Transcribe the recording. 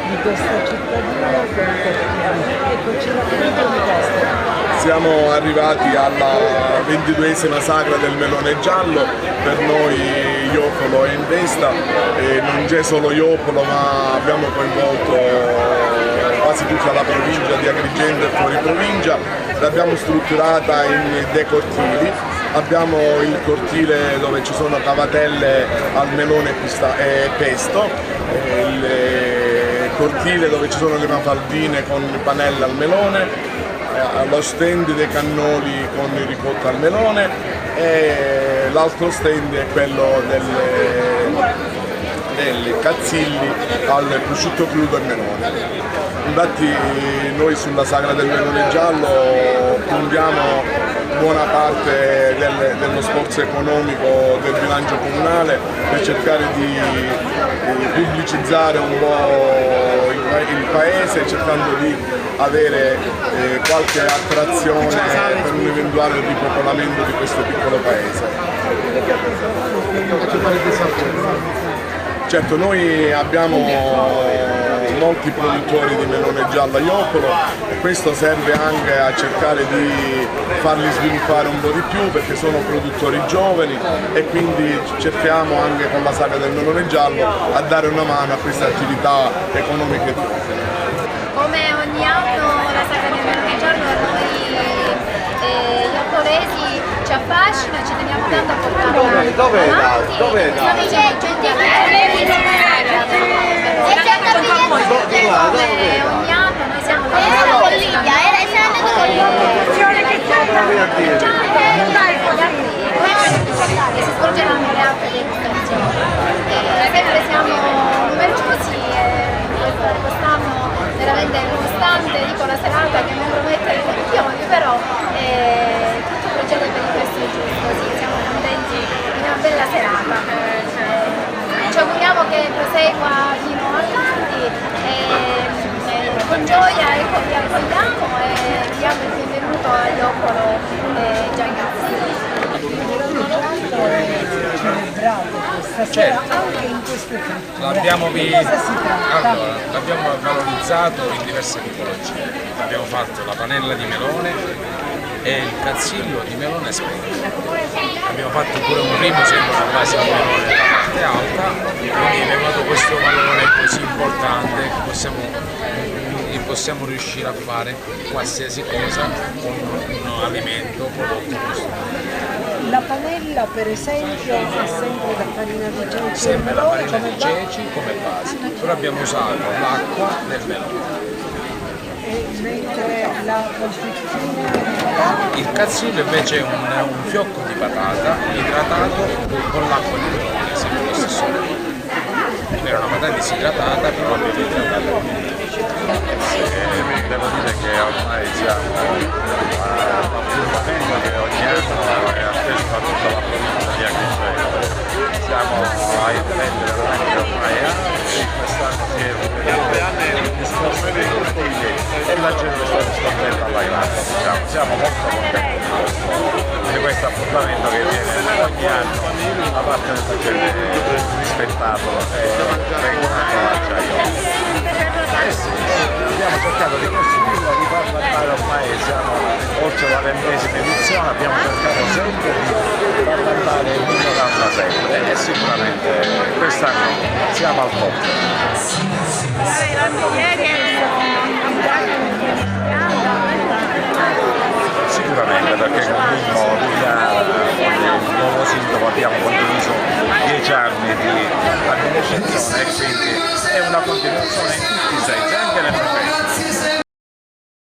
di questa cittadina. Ecco, ci raccontiamo di questo. Siamo arrivati alla 22esima sagra del melone giallo, per noi Joppolo è in testa e non c'è solo Joppolo, ma abbiamo coinvolto quasi tutta la provincia di Agrigento e fuori provincia. L'abbiamo strutturata in dei cortili. Abbiamo il cortile dove ci sono cavatelle al melone e pesto, il cortile dove ci sono le mafaldine con panelle al melone, lo stand dei cannoli con il ricotto al melone e l'altro stand è quello dei cazzilli al prosciutto crudo e melone. Infatti noi sulla sagra del melone giallo puntiamo buona parte dello sforzo economico del bilancio comunale per cercare di pubblicizzare un po' il paese, cercando di avere qualche attrazione per un eventuale ripopolamento di questo piccolo paese. Certo, noi abbiamo molti produttori di melone giallo a Joppolo e questo serve anche a cercare di farli sviluppare un po' di più perché sono produttori giovani e quindi cerchiamo anche con la sagra del melone giallo a dare una mano a queste attività economiche. Come ogni anno la sagra del melone giallo a noi joppolesi ci affascina, ci teniamo tanto a portare avanti. Dov'è ogni anno noi siamo che si svolgeranno le altre degustazioni. Sempre siamo numerosi e quest'anno veramente nonostante dico la serata che non promette rivoluzioni, però tutto procede per il verso giusto, sì, siamo contenti di una bella serata. Ci auguriamo che prosegua fino a tardi e con gioia ecco, vi accogliamo e diamo il benvenuto a Joppolo Giagazzi. Stasera anche in queste l'abbiamo valorizzato in diverse tipologie. Abbiamo fatto la panella di melone e il cazzillo di melone spento. Abbiamo fatto pure un primo sempre a base di melone della parte alta, quindi abbiamo dato questo valore così importante che possiamo riuscire a fare qualsiasi cosa con un alimento prodotto così. La panella per esempio è sempre da farina di ceci sempre la farina di ceci come base, però abbiamo usato l'acqua del melone. Mentre la confettina il cazzillo invece è un fiocco di patata idratato con l'acqua di melone, sempre lo stesso liquido. Era una patata disidratata però abbiamo idratato. Devo dire che ormai siamo appuntamento che ogni anno è atteso da tutta la provincia di Agrigento. Siamo a attendere veramente ormai anni, quest'anno si è e la gente sta rispondendo alla grande, siamo molto contenti di questo appuntamento che viene ogni anno da parte della gente rispettato e regolato l'acciaio. Sì, abbiamo cercato di costruirlo, di farlo andare ormai, siamo oltre la 20ª edizione, abbiamo cercato sempre di farlo andare e migliorarla sempre e sicuramente quest'anno siamo al top. Sicuramente perché comunque